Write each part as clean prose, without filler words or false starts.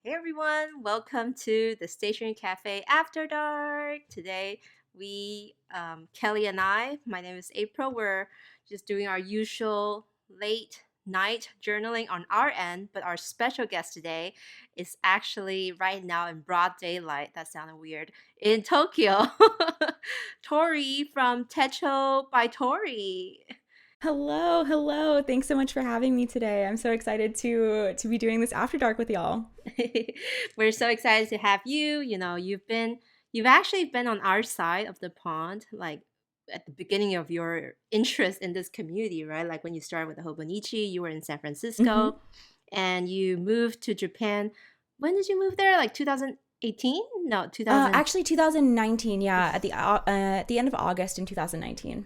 Hey everyone, welcome to the Stationery Cafe After Dark. Today, Kelly and my name is April, we're just doing our usual late night journaling on our end, but our special guest today is actually right now in broad daylight. That sounded weird. In Tokyo, Tori from Techo by Tori. Hello, hello. Thanks so much for having me today. I'm so excited to be doing this after dark with y'all. We're so excited to have you. You've actually been on our side of the pond, like at the beginning of your interest in this community, right? Like when you started with the Hobonichi, you were in San hmm Francisco and you moved to Japan. When did you move there? Like 2018? No, 2000. Actually, 2019. Yeah, at the end of August in 2019.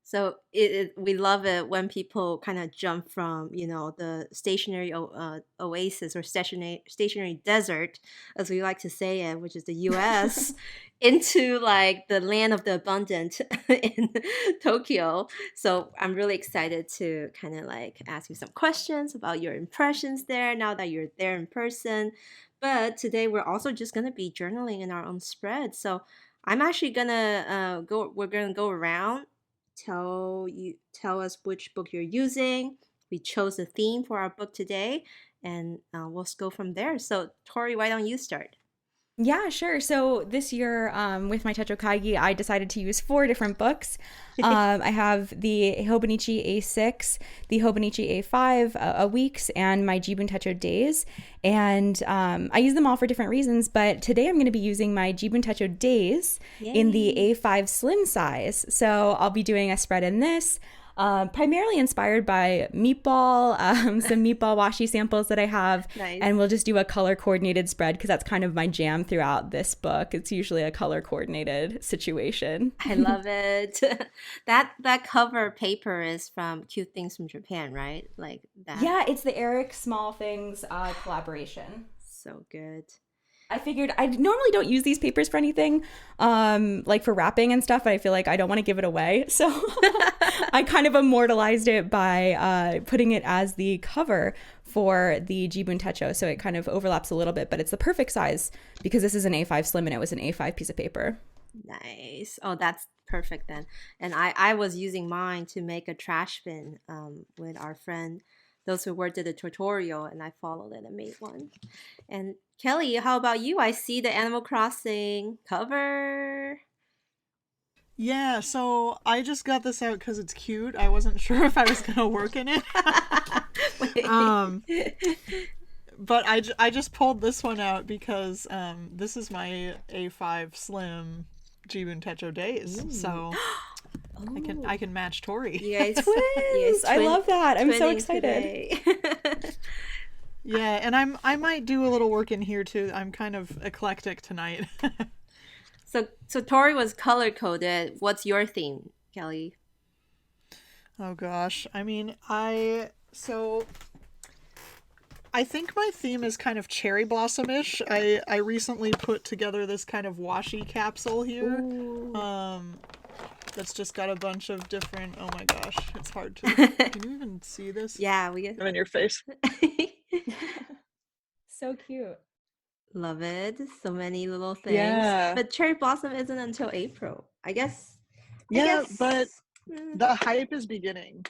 So we love it when people kind of jump from, the stationary oasis or stationary desert, as we like to say it, which is the U.S., into like the land of the abundant in Tokyo. So I'm really excited to kind of like ask you some questions about your impressions there now that you're there in person. But today we're also just gonna be journaling in our own spread. So I'm actually gonna go. We're gonna go around tell us which book you're using. We chose a theme for our book today, and we'll go from there. So, Tori, why don't you start? Yeah, sure. So this year, with my Techokaigi, I decided to use four different books. I have the Hobonichi A6, the Hobonichi A5, Weeks, and my Jibun Techo Days. And I use them all for different reasons, but today I'm going to be using my Jibun Techo Days in the Yay! A5 slim size. So I'll be doing a spread in this. Primarily inspired by meatball, some meatball washi samples that I have, Nice. and we'll just do a color coordinated spread because that's kind of my jam throughout this book. It's usually a color coordinated situation. I love it. That cover paper is from Cute Things from Japan, right? Like that. Yeah, it's the Eric Small Things collaboration. So good. I figured I normally don't use these papers for anything, like for wrapping and stuff, but I feel like I don't want to give it away. So I kind of immortalized it by putting it as the cover for the Jibun Techo. So it kind of overlaps a little bit, but it's the perfect size because this is an A5 slim and it was an A5 piece of paper. Nice. Oh, that's perfect then. And I was using mine to make a trash bin with our friend, those who worked at the tutorial, and I followed it and made one. And Kelly, how about you? I see the Animal Crossing cover. Yeah, so I just got this out because it's cute. I wasn't sure if I was gonna work in it. Wait. um, but I just pulled this one out because this is my A5 Slim Jibun Techo Days, Ooh. so Oh, I can match Tori. you guys, you guys Twins! I love that. I'm so twinning excited. today. Yeah, and I might do a little work in here too. I'm kind of eclectic tonight. So Tori was color coded. What's your theme, Kelly? Oh gosh, I mean I think my theme is kind of cherry blossom-ish. I recently put together this kind of washi capsule here. Ooh. Um, that's just got a bunch of different. Oh my gosh, it's hard to. Can you even see this? Yeah, we I'm in your face. So cute. love it. So many little things. Yeah, But cherry blossom isn't until April. I guess. I yeah, but guess. mm. the hype is beginning.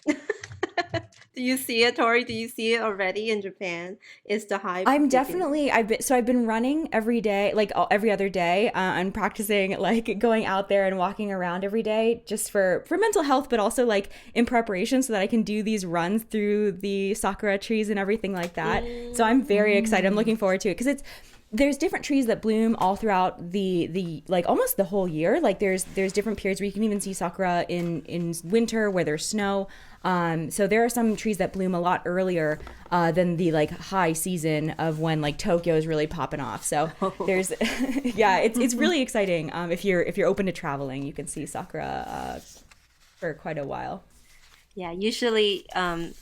Do you see it, Tori? Do you see it already in Japan? Is the hype I'm beginning? definitely I've been running every day, like every other day, and practicing like going out there and walking around every day just for mental health, but also like in preparation so that I can do these runs through the sakura trees and everything like that. So I'm very excited. I'm Mm. looking forward to it because it's there's different trees that bloom all throughout the like almost the whole year. Like there's different periods where you can even see sakura in winter where there's snow. So there are some trees that bloom a lot earlier than the like high season of when like Tokyo is really popping off. So there's yeah, it's really exciting. If you're open to traveling, you can see sakura for quite a while. Yeah, usually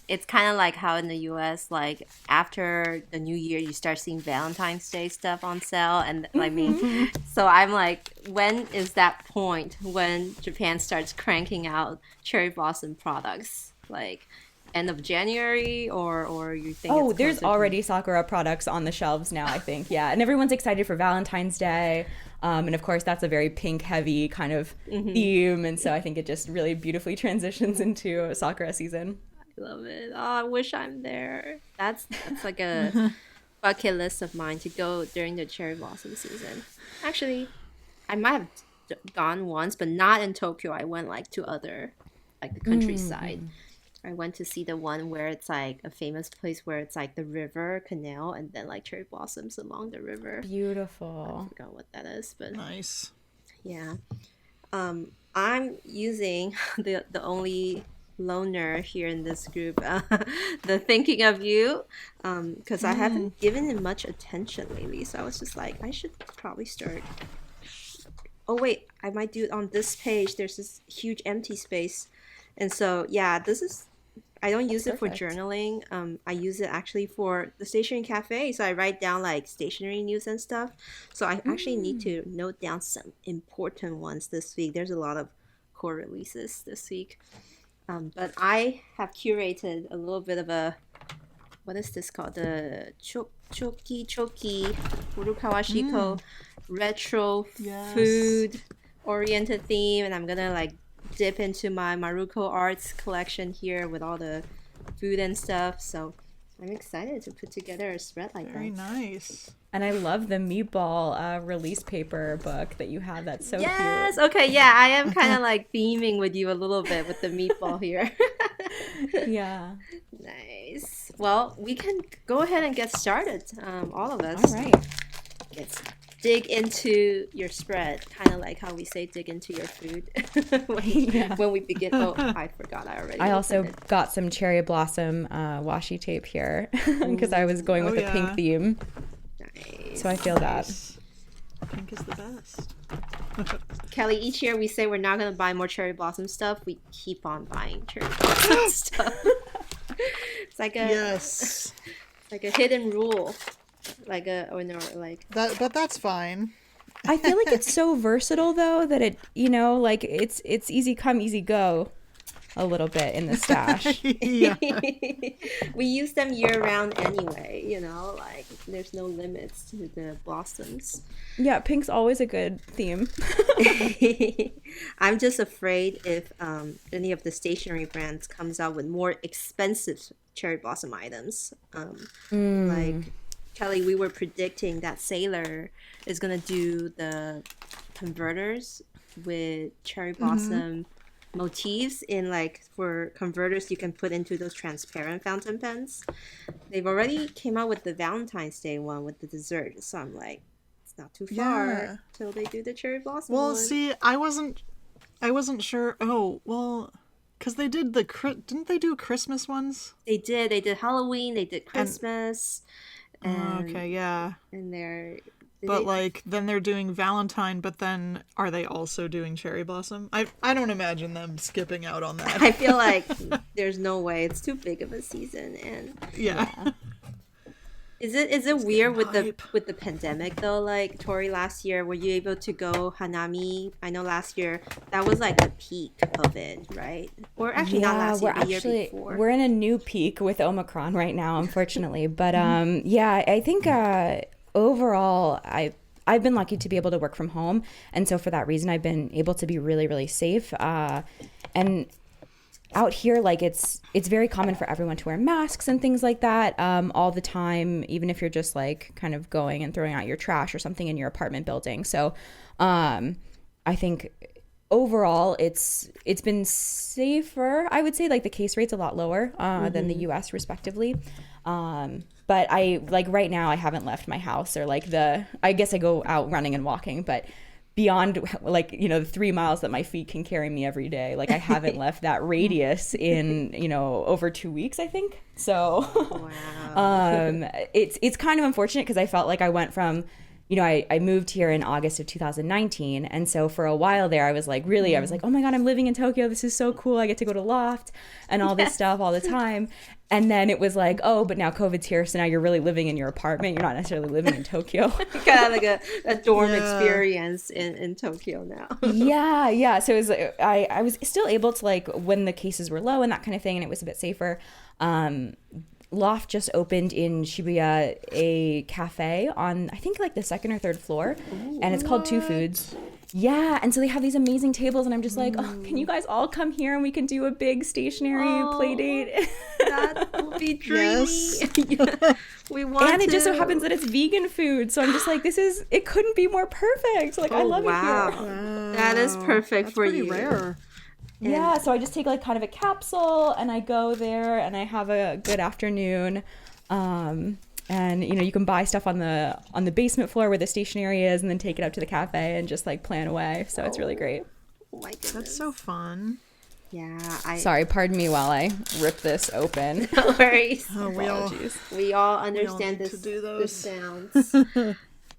it's kind of like how in the US, like after the new year, you start seeing Valentine's Day stuff on sale. And I mean, hmm so I'm like, when is that point when Japan starts cranking out cherry blossom products? Like, end of January, or you think? Oh, it's there's closer already Sakura products on the shelves now, I think. Yeah, and everyone's excited for Valentine's Day. And of course, that's a very pink heavy kind of theme. And so I think it just really beautifully transitions into Sakura season. I love it. Oh, I wish I'm there. That's like a bucket list of mine to go during the cherry blossom season. Actually, I might have gone once, but not in Tokyo. I went like to other, like the countryside. I went to see the one where it's like a famous place where it's like the river canal and then like cherry blossoms along the river. I Beautiful. forgot what that is, but Nice. yeah. I'm using the only loner here in this group, the thinking of you, because I haven't given it much attention lately. So I was just like, I should probably start. Oh wait, I might do it on this page. There's this huge empty space, and so yeah, this is. I don't use it for perfect. journaling. I use it actually for the Stationery Cafe. So I write down like stationery news and stuff. So I actually need to note down some important ones this week. There's a lot of core releases this week. But I have curated a little bit of a, what is this called? The Choki Furukawa Shiko retro Yes. food oriented theme. And I'm gonna like dip into my Maruko Arts collection here with all the food and stuff. So I'm excited to put together a spread like Very that. nice. And I love the meatball release paper book that you have. That's so Yes. Okay. Yeah, I am kind of like theming with you a little bit with the meatball here. cute. Yeah. Nice. Well, we can go ahead and get started. All of us. All right. Let's dig into your spread, kind of like how we say dig into your food when we begin. Oh, I forgot. I already. I also opened it. got some cherry blossom washi tape here because I was going with Oh, a pink yeah. theme. Nice. So I feel that. Nice. Pink is the best. Kelly, each year we say we're not going to buy more cherry blossom stuff. We keep on buying cherry blossom stuff. It's like a Yes. like a hidden rule, like a or no, like That, but that's fine. I feel like it's so versatile though that it, like it's easy come, easy go a little bit in the stash. Yeah. we use them year round anyway. Like there's no limits to the blossoms. Yeah, pink's always a good theme. I'm just afraid if any of the stationery brands comes out with more expensive cherry blossom items. Like Kelly, we were predicting that Sailor is gonna do the converters with cherry blossom motifs in, like, for converters you can put into those transparent fountain pens. They've already came out with the Valentine's Day one with the dessert, so I'm like, it's not too far Yeah. till they do the cherry blossom Well, one. see, I wasn't sure. Oh, well, because they did didn't they do Christmas ones? They did Halloween, they did Christmas, and Okay, yeah. and they're But like then they're doing Valentine, but then are they also doing Cherry Blossom? I don't imagine them skipping out on that. I feel like there's no way, it's too big of a season. And Yeah. is it weird with hype. the pandemic though? Like Tori, last year, were you able to go Hanami? I know last year that was like the peak of it, right? Or actually not last year, the year before. we're in a new peak with Omicron right now, unfortunately. But yeah, I think overall I've been lucky to be able to work from home, and so for that reason I've been able to be really, really safe. And out here, like it's very common for everyone to wear masks and things like that all the time, even if you're just like kind of going and throwing out your trash or something in your apartment building. So I think overall it's been safer. I would say like the case rate's a lot lower than the US respectively. But I like right now I haven't left my house, or like I guess I go out running and walking, but beyond like the 3 miles that my feet can carry me every day, like I haven't left that radius in over 2 weeks, I think. So Wow. it's kind of unfortunate because I felt like I went from I moved here in August of 2019. And so for a while there, I was like, oh my God, I'm living in Tokyo. This is so cool. I get to go to Loft and all this stuff all the time. And then it was like, oh, but now COVID's here. So now you're really living in your apartment. You're not necessarily living in Tokyo. Kind of like a dorm experience in Tokyo now. Yeah. So it was, I was still able to, like, when the cases were low and that kind of thing, and it was a bit safer. Loft just opened in Shibuya a cafe on, I think, like the second or third floor. Ooh, and it's called Two Foods. Yeah, and so they have these amazing tables, and I'm just like, oh, can you guys all come here and we can do a big stationery play date? That would be dreamy. Yes. We want and it just so happens that it's vegan food, so I'm just like, it couldn't be more perfect. Like, I love it here. Wow. That is perfect for you. That's pretty rare. Yeah, so I just take like kind of a capsule and I go there and I have a good afternoon. And you can buy stuff on the basement floor where the stationery is and then take it up to the cafe and just like plan away. So it's really great. Oh my goodness. That's so fun. Yeah. Sorry, pardon me while I rip this open. No worries. Apologies. We all understand this sounds.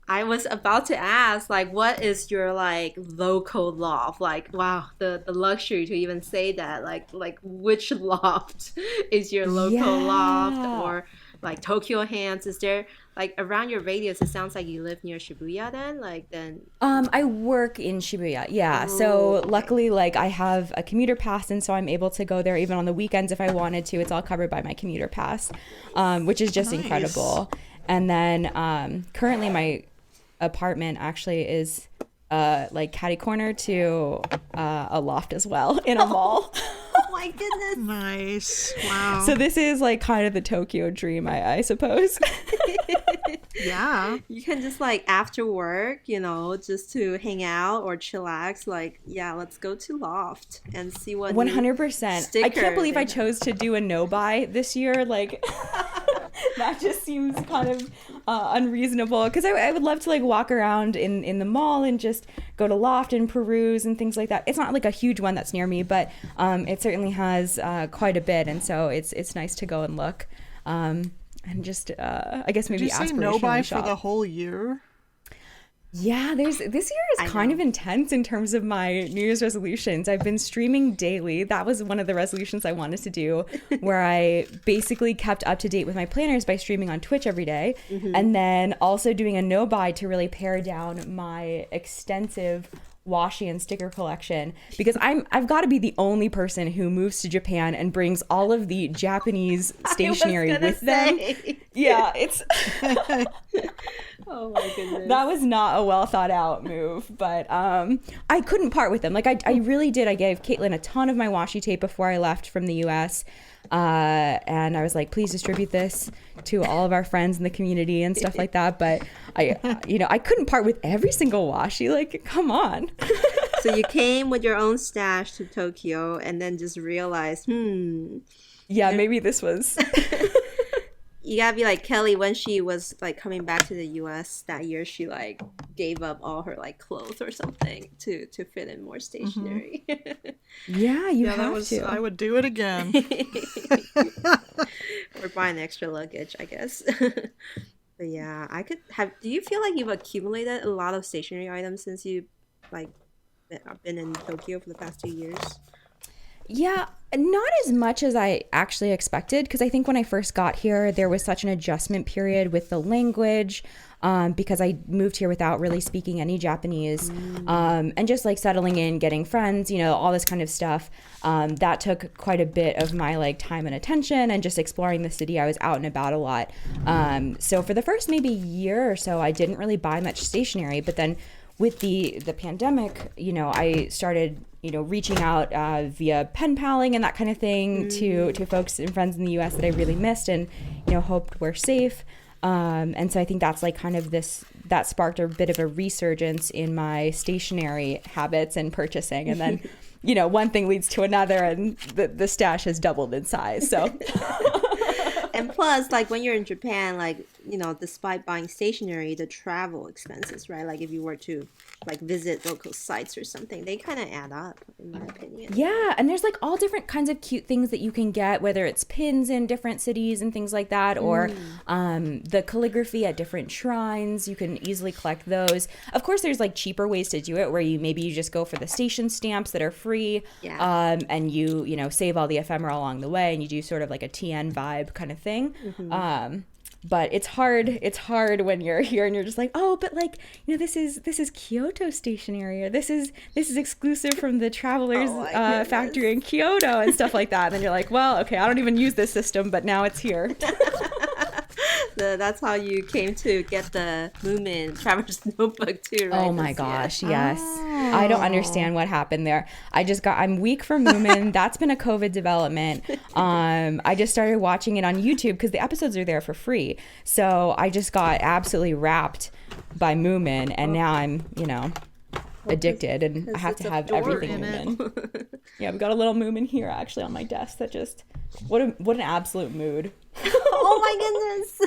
I was about to ask, like, what is your, like, local loft? Like, wow, the luxury to even say that. Like which loft is your local loft? Or, like, Tokyo Hands? Is there, like, around your radius, it sounds like you live near Shibuya then? Like, then... I work in Shibuya, yeah. Oh, so, luckily, like, I have a commuter pass, and so I'm able to go there even on the weekends if I wanted to. It's all covered by my commuter pass, which is just incredible. And then, currently, my apartment actually is like catty corner to a loft as well in a mall. Oh my goodness. Nice. Wow. So this is like kind of the Tokyo dream, I suppose. Yeah. You can just like after work, just to hang out or chillax, like, yeah, let's go to Loft and see what 100%. I can't believe I chose to do a no-buy this year. Like, that just seems kind of unreasonable because I would love to like walk around in the mall and just go to Loft and peruse and things like that. It's not like a huge one that's near me, but it certainly has quite a bit, and so it's nice to go and look. And just, I guess maybe aspirationally shop. Did you say no buy for the whole year? Yeah, this year is kind of intense in terms of my New Year's resolutions. I've been streaming daily. That was one of the resolutions I wanted to do, where I basically kept up to date with my planners by streaming on Twitch every day, and then also doing a no buy to really pare down my extensive washi and sticker collection, because I've got to be the only person who moves to Japan and brings all of the Japanese stationery with them. Yeah, it's oh my goodness. That was not a well thought out move, but I couldn't part with them. Like I really did. I gave Caitlin a ton of my washi tape before I left from the US. And I was like, please distribute this to all of our friends in the community and stuff like that. But I couldn't part with every single washi. Like, come on. So you came with your own stash to Tokyo and then just realized, yeah, maybe this was. You gotta be like Kelly when she was like coming back to the US that year. She like gave up all her like clothes or something to fit in more stationery. Yeah, you have to. I would do it again. Or buy an extra luggage, I guess. But yeah, do you feel like you've accumulated a lot of stationery items since you like been in Tokyo for the past 2 years? Yeah, not as much as I actually expected, because I think when I first got here, there was such an adjustment period with the language, because I moved here without really speaking any Japanese, and just like settling in, getting friends, all this kind of stuff. That took quite a bit of my like time and attention, and just exploring the city. I was out and about a lot. So for the first maybe year or so, I didn't really buy much stationery, but then with the pandemic, I started reaching out via pen paling and that kind of thing to folks and friends in the US that I really missed and hoped were safe. And so I think that's like kind of that sparked a bit of a resurgence in my stationery habits and purchasing. And then one thing leads to another, and the stash has doubled in size. So and plus, like when you're in Japan, like despite buying stationery, the travel expenses, right? Like if you were to like visit local sites or something, they kind of add up, in my opinion. Yeah, and there's like all different kinds of cute things that you can get, whether it's pins in different cities and things like that, or the calligraphy at different shrines. You can easily collect those. Of course, there's like cheaper ways to do it, where you just go for the station stamps that are free, and you save all the ephemera along the way, and you do sort of like a TN vibe kind of thing. But it's hard when you're here and you're just like, oh, but like, this is Kyoto stationery, or this is exclusive from the Travelers factory in Kyoto and stuff like that. And then you're like, well, okay, I don't even use this system, but now it's here. That's how you came to get the Moomin Traveler's Notebook too, right? Oh my gosh, yes. I don't understand what happened there. I'm weak for Moomin. That's been a COVID development. I just started watching it on YouTube because the episodes are there for free. So I just got absolutely wrapped by Moomin, and now I'm, addicted, and I have to have everything Moomin. Yeah, I've got a little Moomin here actually on my desk that just what an absolute mood. Oh my goodness.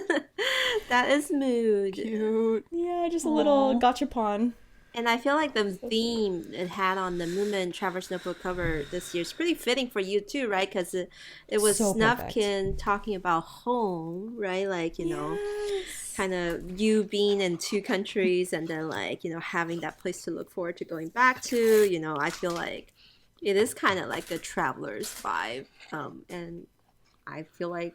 That is mood. Cute. Yeah, just a little gachapon. And I feel like the theme it had on the Moomin Traveler's Notebook cover this year is pretty fitting for you too, right? Because it was so Snufkin talking about home, right? Like, kind of you being in two countries and then like, having that place to look forward to going back to, I feel like it is kind of like a traveler's vibe. And I feel like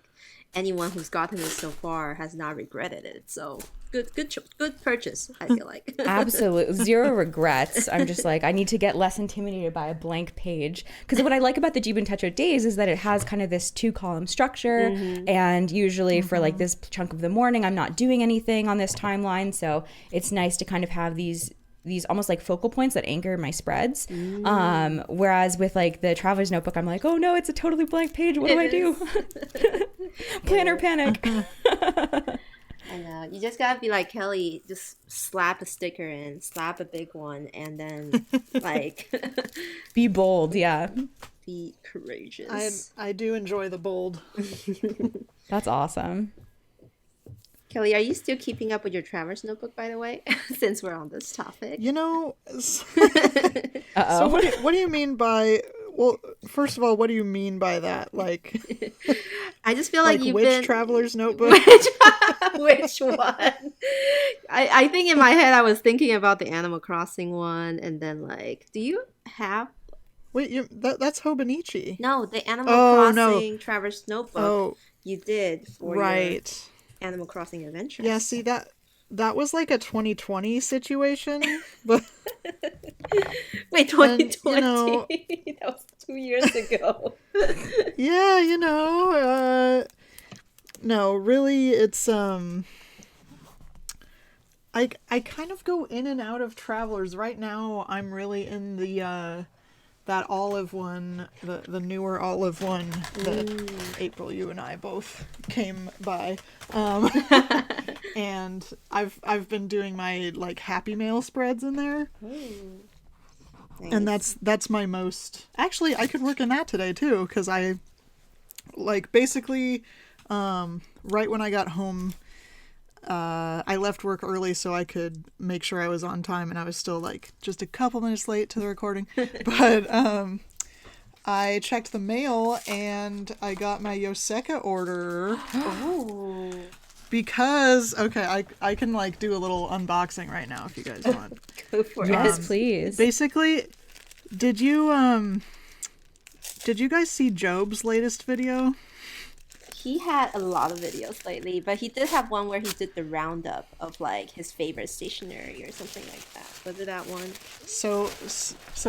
anyone who's gotten it so far has not regretted it. So good purchase, I feel like. Absolutely. Zero regrets. I'm just like, I need to get less intimidated by a blank page. Because what I like about the Jibun Techo Days is that it has kind of this 2-column structure. And usually for like this chunk of the morning, I'm not doing anything on this timeline. So it's nice to kind of have these almost like focal points that anchor my spreads. Whereas with like the Traveler's Notebook, I'm like, oh no, it's a totally blank page. What do I do? Planner panic. I know. You just gotta be like Kelly, just slap a sticker in, slap a big one, and then like be bold, yeah. Be courageous. I do enjoy the bold. That's awesome. Kelly, are you still keeping up with your Traveler's Notebook, by the way? Since we're on this topic. So what do you mean by... Well, first of all, what do you mean by that? Like... I just feel like you've which been... Traveler's Notebook? Which one? I think in my head I was thinking about the Animal Crossing one, and then like, do you have... Wait, that's Hobonichi. No, the Animal Crossing no. Traveler's Notebook you did for your Animal Crossing Adventures. Yeah, see, that was like a 2020 situation. But wait, 2020? That was 2 years ago. Yeah, no, really, it's I kind of go in and out of Travelers. Right now, I'm really in the that olive one, the newer olive one that April, you and I both came by. And I've been doing my like Happy Mail spreads in there. Nice. And that's my most... Actually, I could work in that today too, because I like basically right when I got home, I left work early so I could make sure I was on time, and I was still like just a couple minutes late to the recording. But I checked the mail and I got my Yoseka order. Oh. Because I can like do a little unboxing right now if you guys want. Go for it. Yes, please. Basically, did you guys see Job's latest video? He had a lot of videos lately, but he did have one where he did the roundup of like his favorite stationery or something like that. Was it that one? So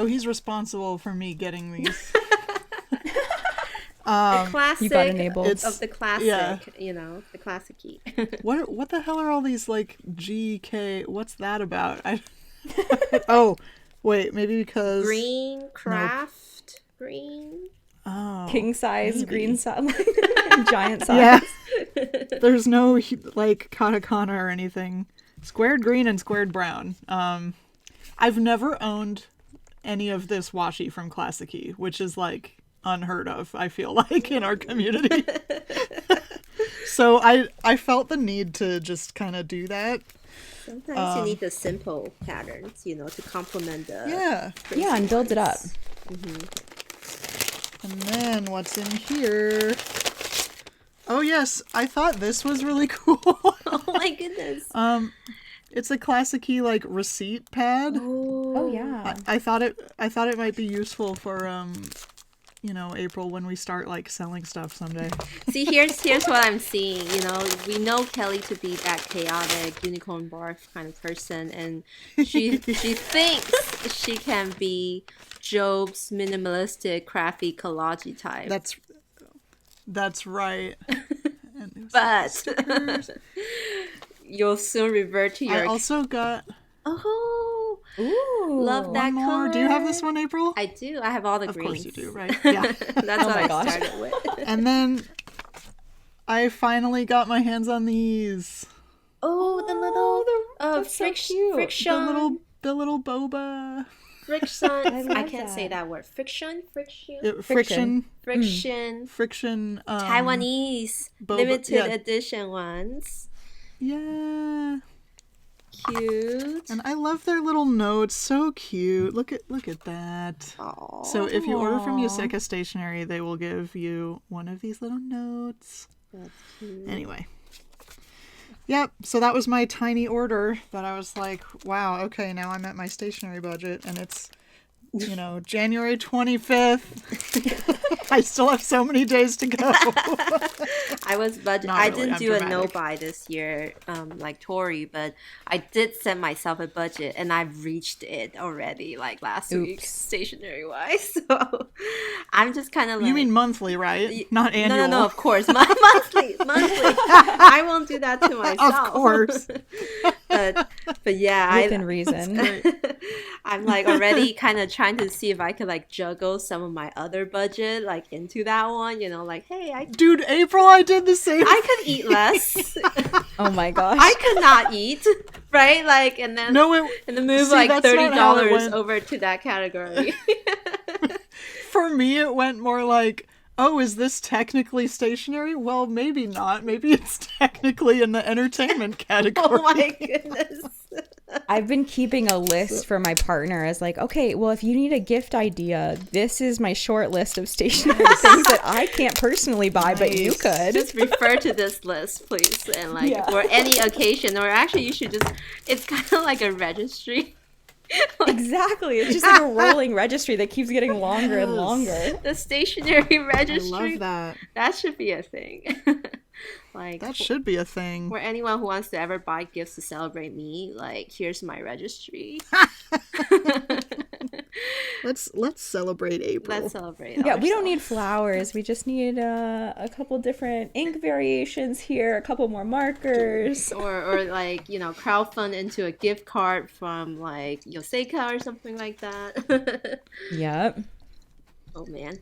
he's responsible for me getting these. The classic you got enabled. of the classic, the classic key. What the hell are all these like GK? What's that about? Oh, wait, maybe because Green craft green. Oh, king size, maybe. green size, giant size. Yeah. There's no like katakana or anything. Squared green and squared brown. I've never owned any of this washi from Classic-y, which is like unheard of, I feel like, in our community. So I felt the need to just kind of do that. Sometimes you need the simple patterns, to complement the Yeah, and build it up. And then what's in here? Oh yes, I thought this was really cool. Oh my goodness. It's a classic-y like receipt pad. Oh yeah. I thought it might be useful for April when we start like selling stuff someday. See, here's what I'm seeing. We know Kelly to be that chaotic unicorn barf kind of person, and she thinks she can be Job's minimalistic, crafty, collage type. That's right. But you'll soon revert to your. I also got. Oh, ooh, love that one more. color. Do you have this one, April? I do. I have all the Of greens. course you do, right? Yeah. That's what I started with. And then I finally got my hands on these. Oh, the little that's so cute. friction. The little boba. Friction. I that. can't say that word. Friction. Friction. Taiwanese boba, limited edition ones. Yeah. Cute. And I love their little notes. So cute. Look at that. Aww. So if you order from Yuseka Stationery, they will give you one of these little notes. That's cute. Anyway. Yep. So that was my tiny order that I was like, wow, okay, now I'm at my stationery budget, and it's January 25th. I still have so many days to go. I was budget. Not I really, didn't I'm do dramatic. a no buy this year, like Tori, but I did set myself a budget, and I've reached it already, like last week, stationery wise. So I'm just kind of like. You mean monthly, right? Not annual. No, of course, monthly. I won't do that to myself. Of course. but yeah, Within reason. I'm like already kind of trying to see if I could like juggle some of my other budget like into that one, like, hey, Dude, April, I did the same. I could eat less. Oh my gosh. I could not eat, right? Like, and then and then move see, like that's not how it $30 went. over to that category. For me, it went more like, oh, is this technically stationery? Well, maybe not. Maybe it's technically in the entertainment category. Oh my goodness. I've been keeping a list for my partner as like, okay, well, if you need a gift idea, this is my short list of stationery things that I can't personally buy, but you could. Just refer to this list, please. And like for any occasion, or actually you should just, it's kind of like a registry. Exactly. It's just like a rolling registry that keeps getting longer and longer. The stationery registry. I love that. That should be a thing. Like That should be a thing. for anyone who wants to ever buy gifts to celebrate me, like here's my registry. Let's celebrate April. Let's celebrate. Yeah, we don't ourselves. need flowers. We just need a couple different ink variations here, a couple more markers. or like crowdfund into a gift card from like Yoseka or something like that. Yep. Oh man,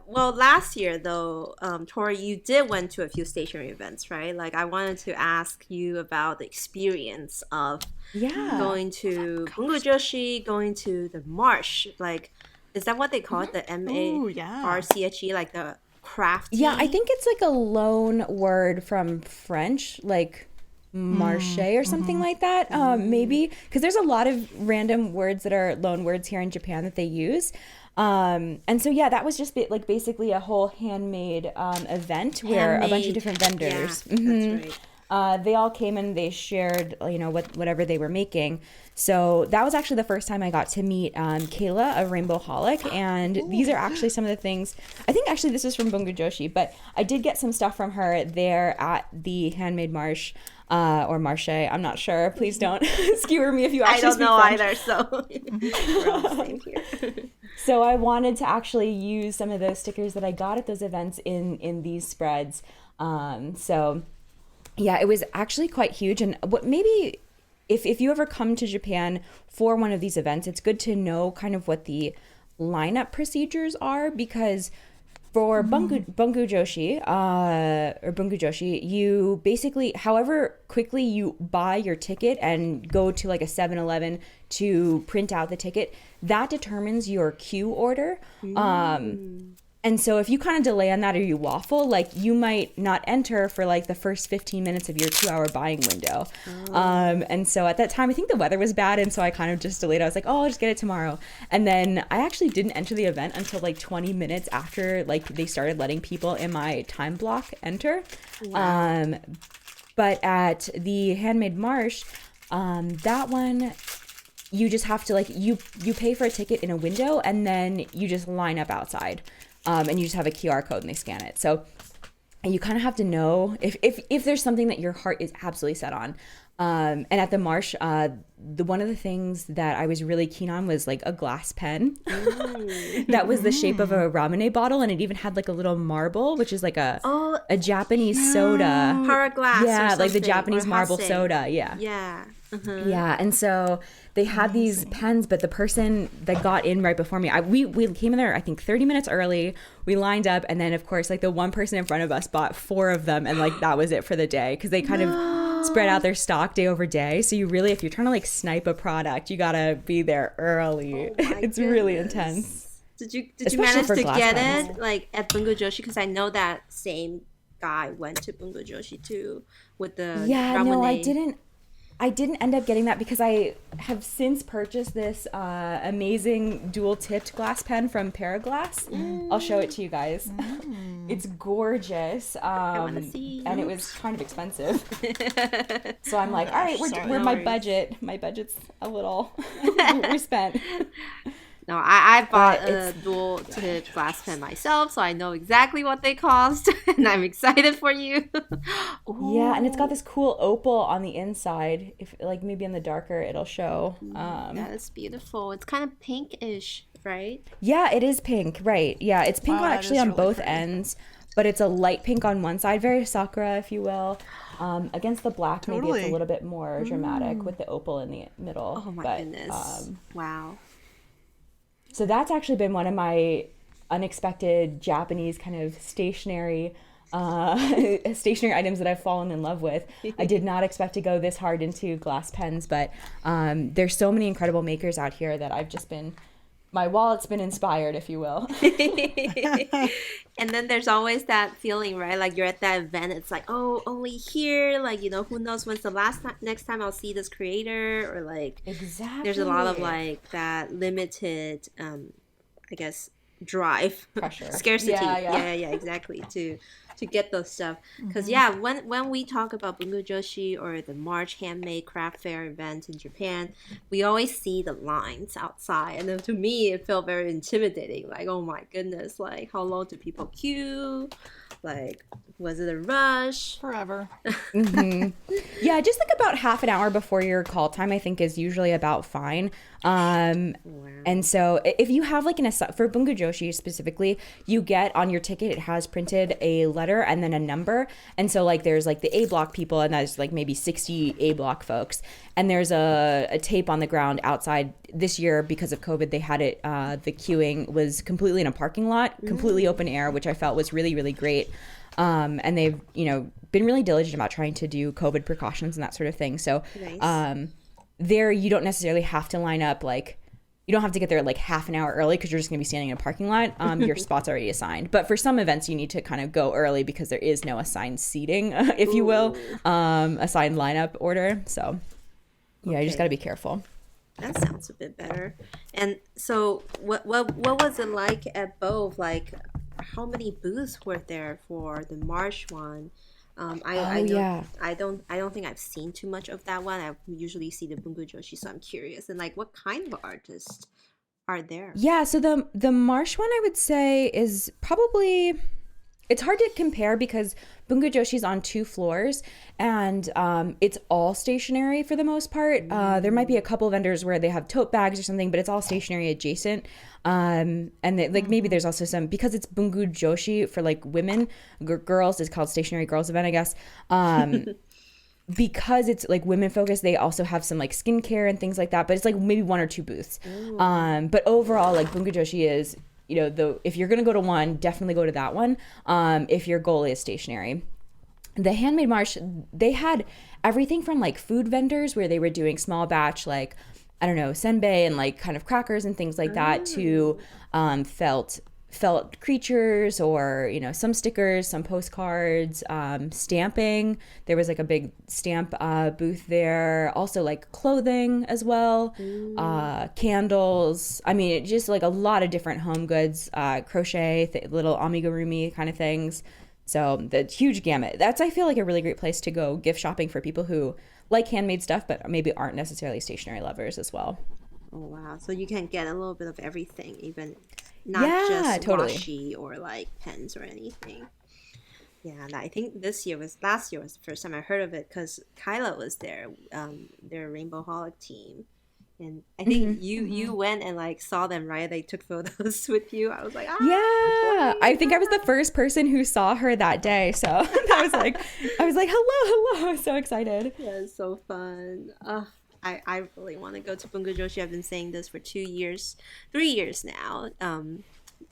last year though, Tori, you did went to a few stationery events, right? Like I wanted to ask you about the experience of going to Bungujoshi, going to the marsh. Like, is that what they call it? The MARCHE, like the crafty? Yeah, I think it's like a loan word from French, like marche or something like that. Maybe because there's a lot of random words that are loan words here in Japan that they use. And so that was just basically a whole handmade event where a bunch of different vendors that's right. they all came and they shared whatever they were making. So that was actually the first time I got to meet Kayla of Rainbow Holic, and these are actually some of the things. I think actually this is from Bungujoshi, but I did get some stuff from her there at the Handmade Marsh or Marche. I'm not sure. Please don't skewer me if you actually I don't know French. either, so we're all the same here. So I wanted to actually use some of those stickers that I got at those events in these spreads. So yeah, it was actually quite huge. And what maybe if you ever come to Japan for one of these events, it's good to know kind of what the lineup procedures are, because for Bungujoshi, you basically, however quickly you buy your ticket and go to like a 7-Eleven to print out the ticket, that determines your queue order. And so if you kind of delay on that or you waffle, like you might not enter for like the first 15 minutes of your 2-hour buying window. And so at that time, I think the weather was bad. And so I kind of just delayed. I was like, oh, I'll just get it tomorrow. And then I actually didn't enter the event until like 20 minutes after like they started letting people in my time block enter. Wow. But at the Handmade Marsh, that one, you just have to like, you pay for a ticket in a window and then you just line up outside. And you just have a QR code and they scan it. So you kind of have to know if there's something that your heart is absolutely set on. And at the Marsh, one of the things that I was really keen on was like a glass pen that was the shape of a ramen bottle, and it even had like a little marble, which is like a Japanese soda. Paraglass. Yeah, like the Japanese marble soda. Yeah. Yeah. Yeah, and so they had these pens, but the person that got in right before me, we came in there I think 30 minutes early. We lined up, and then of course like the one person in front of us bought 4 of them, and like that was it for the day because they kind of spread out their stock day over day. So you really, if you're trying to like snipe a product, you gotta be there early. It's really intense. Did you manage to get it like at Bungo Joshi? Because I know that same guy went to Bungo Joshi too with the ramen. No, I didn't end up getting that because I have since purchased this amazing dual-tipped glass pen from Paraglass. I'll show it to you guys. It's gorgeous. I want to see. And it was kind of expensive. So I'm like, all right, we're my budget. My budget's a little we're spent. No, I bought a dual tip glass pen myself, so I know exactly what they cost, and I'm excited for you. Yeah, and it's got this cool opal on the inside. If like maybe in the darker, it'll show. That's beautiful. It's kind of pinkish, right? Yeah, it is pink, right? Yeah, it's pink actually on both ends, but it's a light pink on one side, very sakura, if you will. Against the black, maybe it's a little bit more dramatic with the opal in the middle. Oh my goodness! Wow. So that's actually been one of my unexpected Japanese kind of stationery items that I've fallen in love with. I did not expect to go this hard into glass pens, but there's so many incredible makers out here that I've just been, my wallet's been inspired, if you will. And then there's always that feeling, right? Like you're at that event, it's like, oh, only here, like, you know, who knows when's the next time I'll see this creator, or like, exactly. There's a lot of like that limited, I guess, drive, pressure, scarcity. Yeah, exactly. To get those stuff, because when we talk about Bungo Joshi or the March handmade craft fair event in Japan, we always see the lines outside, and then to me it felt very intimidating. Like, oh my goodness, like how long do people queue? Like, was it a rush? Forever. Yeah, just like about half an hour before your call time, I think is usually about fine. And so if you have like for Bungo Joshi specifically, you get on your ticket, it has printed a letter and then a number. And so like there's like the A block people, and that's like maybe 60 A block folks. And there's a tape on the ground outside. This year, because of COVID, they had it, the queuing was completely in a parking lot, completely open air, which I felt was really, really great. And they've, you know, been really diligent about trying to do COVID precautions and that sort of thing. So nice. There, you don't necessarily have to line up, like, you don't have to get there like half an hour early because you're just going to be standing in a parking lot. Your spot's already assigned. But for some events, you need to kind of go early because there is no assigned seating, if you will, assigned lineup order. So, yeah, you just got to be careful. That sounds a bit better. And so what was it like at both? Like, how many booths were there for the March one? I don't think I've seen too much of that one. I usually see the Bungo Joshi, so I'm curious. And like, what kind of artists are there? Yeah, so the Marsh one, I would say, is probably, it's hard to compare because Bungo Joshi's on 2 floors, and it's all stationery for the most part. There might be a couple vendors where they have tote bags or something, but it's all stationery adjacent. And like maybe there's also some, because it's Bungo Joshi for like women, girls, is called Stationery Girls Event, I guess. Because it's like women focused, they also have some like skincare and things like that, but it's like maybe 1 or 2 booths. But overall, like Bungo Joshi is, you know, if you're going to go to one, definitely go to that one. If your goal is stationery. The Handmade Marsh, they had everything from like food vendors where they were doing small batch, like, I don't know, senbei and like kind of crackers and things like that, to felt felt creatures or, some stickers, some postcards, stamping. There was like a big stamp booth there. Also like clothing as well, candles. I mean, just like a lot of different home goods, crochet, little amigurumi kind of things. So the huge gamut. That's, I feel like, a really great place to go gift shopping for people who like handmade stuff, but maybe aren't necessarily stationery lovers as well. Oh, wow. So you can get a little bit of everything, even not just totally. washi or like pens or anything. Yeah, and I think last year was the first time I heard of it because Kyla was there, their Rainbow Holic team. And I think you went and like saw them, right? They took photos with you. I was like, yeah. I think I was the first person who saw her that day. So I was like, hello. I was so excited. Yeah, it's so fun. I really want to go to Bunga Joshi. I've been saying this for 3 years now.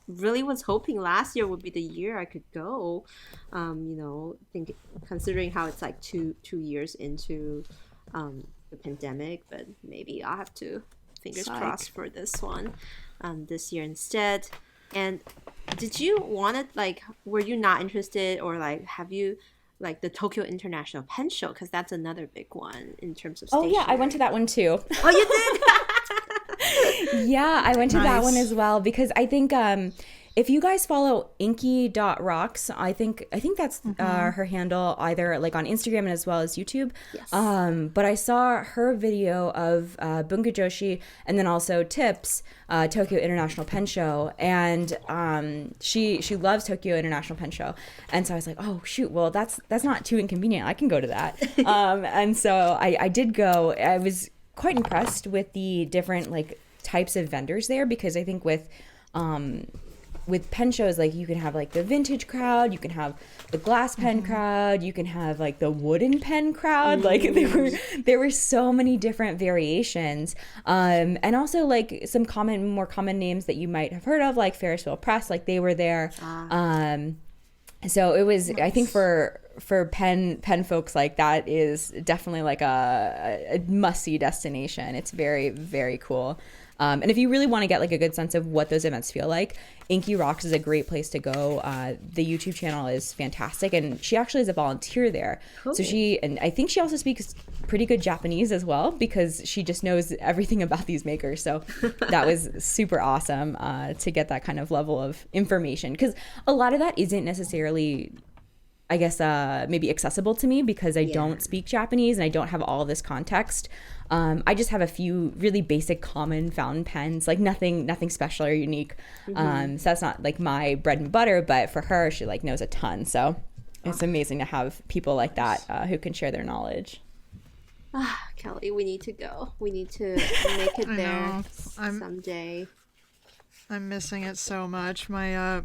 Really was hoping last year would be the year I could go. Considering how it's like two years into the pandemic, but maybe I'll have to fingers crossed for this one this year instead. And did you want it, like, were you not interested, or like have you like the Tokyo International Pen Show, because that's another big one in terms of stationery? Oh yeah, I went to that one too. Oh, you did? Yeah, I went to that one as well because I think if you guys follow inky.rocks, I think that's her handle, either like on Instagram and as well as YouTube. Yes. But I saw her video of Bunga Joshi and then also Tips, Tokyo International Pen Show, and she loves Tokyo International Pen Show, and so I was like, oh shoot, well that's not too inconvenient. I can go to that. And so I did go. I was quite impressed with the different like types of vendors there, because I think with pen shows, like you can have like the vintage crowd, you can have the glass pen crowd, you can have like the wooden pen crowd. Like there were so many different variations, and also like some more common names that you might have heard of, like Ferris Wheel Press, like they were there. So it was, I think for pen folks, like that is definitely like a must-see destination. It's very, very cool. And if you really want to get like a good sense of what those events feel like, Inky Rocks is a great place to go. The YouTube channel is fantastic, and she actually is a volunteer there. Cool. So and I think she also speaks pretty good Japanese as well, because she just knows everything about these makers. So that was super awesome to get that kind of level of information, because a lot of that isn't necessarily, I guess, maybe accessible to me because I don't speak Japanese and I don't have all this context. I just have a few really basic common fountain pens, like nothing special or unique. So that's not like my bread and butter, but for her, she like knows a ton. So it's amazing to have people like that who can share their knowledge. Kelly, we need to go. We need to make it there someday. I'm missing it so much. My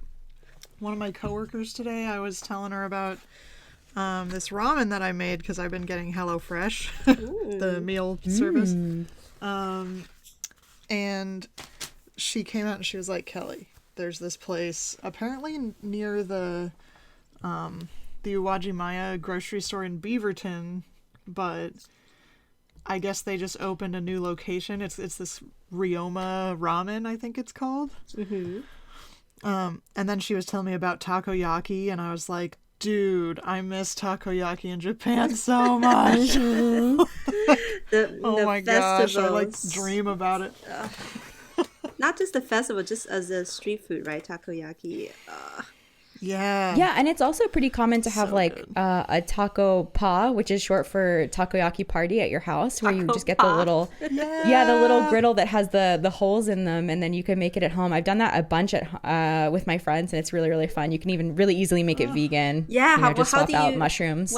one of my coworkers today, I was telling her about this ramen that I made because I've been getting HelloFresh, the meal service. And she came out and she was like, Kelly, there's this place apparently near the Uwajimaya grocery store in Beaverton, but I guess they just opened a new location. It's this Ryoma Ramen, I think it's called. And then she was telling me about takoyaki, and I was like, dude, I miss takoyaki in Japan so much. Oh my gosh, I like dream about it. Not just the festival, just as a street food, right? Takoyaki. Yeah, and it's also pretty common to have a taco pa, which is short for takoyaki party at your house, where you just get the little the little griddle that has the holes in them, and then you can make it at home. I've done that a bunch with my friends, and it's really, really fun. You can even really easily make it vegan. Yeah, just swap out mushrooms.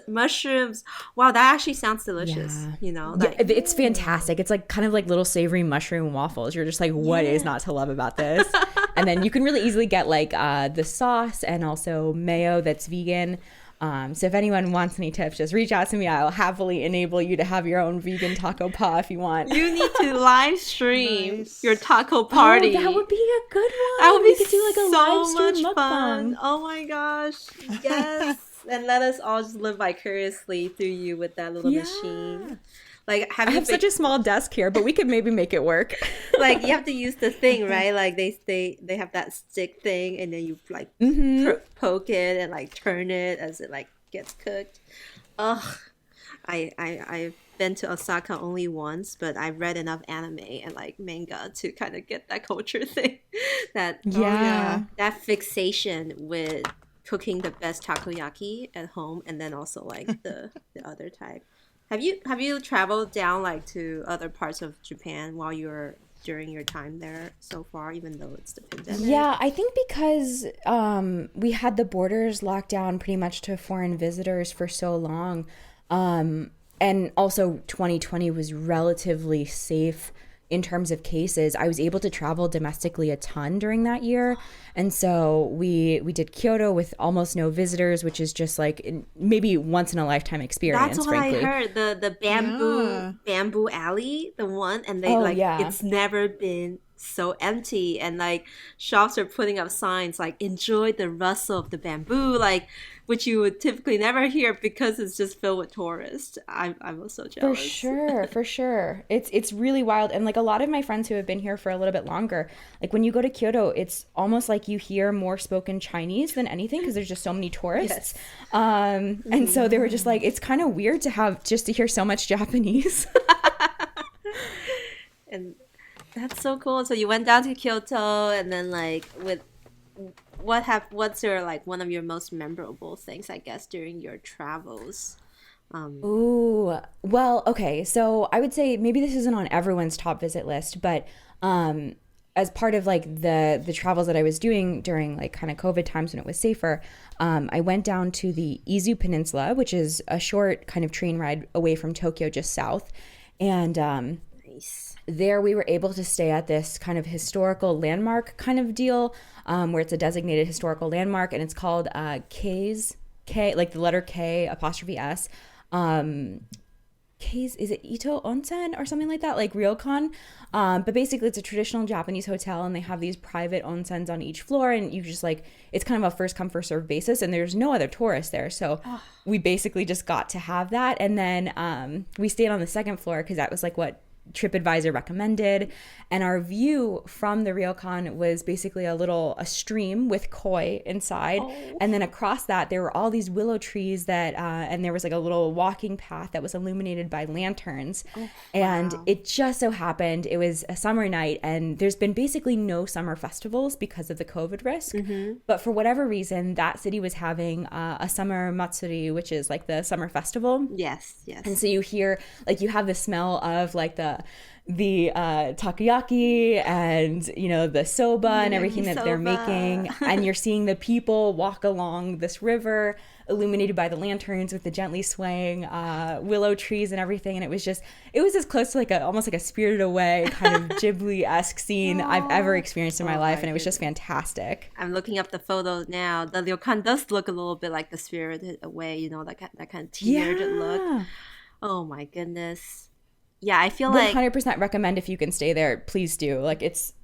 Mushrooms. Wow, that actually sounds delicious. It's fantastic. It's like kind of like little savory mushroom waffles. You're just like, what is not to love about this? And then you can really easily get like the sauce and also mayo that's vegan. So if anyone wants any tips, just reach out to me. I'll happily enable you to have your own vegan taco pa if you want. You need to live stream your taco party. Oh, that would be a good one. That would be we could do like a live stream much fun. mukbang. Oh my gosh. Yes. And let us all just live vicariously through you with that little machine. Like, have I you have such a small desk here, but we could maybe make it work. like you have to use the thing, right? Like they have that stick thing, and then you like poke it and like turn it as it like gets cooked. Ugh, I've been to Osaka only once, but I've read enough anime and like manga to kind of get that culture thing. That that fixation with cooking the best takoyaki at home, and then also like the other type. Have you traveled down like to other parts of Japan while you're during your time there so far, even though it's the pandemic? Yeah, I think because we had the borders locked down pretty much to foreign visitors for so long, and also 2020 was relatively safe in terms of cases. I was able to travel domestically a ton during that year. And so we did Kyoto with almost no visitors, which is just like maybe once in a lifetime experience. That's what frankly. I heard. The bamboo alley, the one, and they it's never been so empty, and like shops are putting up signs like enjoy the rustle of the bamboo, like which you would typically never hear because it's just filled with tourists. I was so jealous. For sure. It's really wild. And like a lot of my friends who have been here for a little bit longer, like when you go to Kyoto, it's almost like you hear more spoken Chinese than anything because there's just so many tourists. Yes. And so they were just like, it's kind of weird to hear so much Japanese. And that's so cool. So you went down to Kyoto, and then like what's your like one of your most memorable things, I guess, during your travels? Ooh, well, okay. So I would say maybe this isn't on everyone's top visit list, but as part of like the travels that I was doing during like kind of COVID times when it was safer, I went down to the Izu Peninsula, which is a short kind of train ride away from Tokyo, just south. And Nice. there we were able to stay at this kind of historical landmark kind of deal, where it's a designated historical landmark, and it's called K, like the letter K apostrophe S. K's, is it Ito Onsen or something like that, like ryokan? But basically it's a traditional Japanese hotel, and they have these private onsens on each floor, and you just like, it's kind of a first come first serve basis, and there's no other tourists there, so we basically just got to have that. And then we stayed on the second floor because that was like what TripAdvisor recommended, and our view from the ryokan was basically a stream with koi inside, and then across that there were all these willow trees that and there was like a little walking path that was illuminated by lanterns. And it just so happened it was a summer night, and there's been basically no summer festivals because of the COVID risk, but for whatever reason that city was having a summer matsuri, which is like the summer festival. Yes. And so you hear, like, you have the smell of like the takoyaki and, you know, the soba and everything that they're making, and you're seeing the people walk along this river illuminated by the lanterns with the gently swaying willow trees and everything. And it was as close to like almost like a Spirited Away kind of Ghibli-esque scene I've ever experienced in my life, and it was just fantastic. I'm looking up the photos now. The ryokan does look a little bit like the Spirited Away, you know, that kind of tiered look. Oh my goodness. Yeah, I feel 100% like 100% recommend if you can stay there, please do. Like it's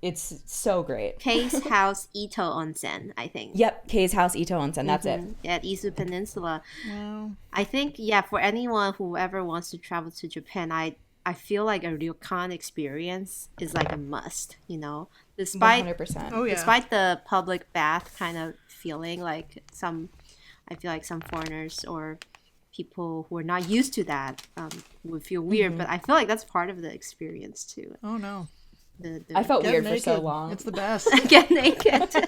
so great. K's House Ito Onsen, I think. Yep, K's House Ito Onsen, that's it. At Izu Peninsula. Wow. I think, yeah, for anyone who ever wants to travel to Japan, I feel like a ryokan experience is like a must, you know? Despite 100%. Despite the public bath kind of feeling, like I feel like some foreigners or people who are not used to that would feel weird, but I feel like that's part of the experience too. Oh no. I felt weird naked for so long. It's the best. Get naked. But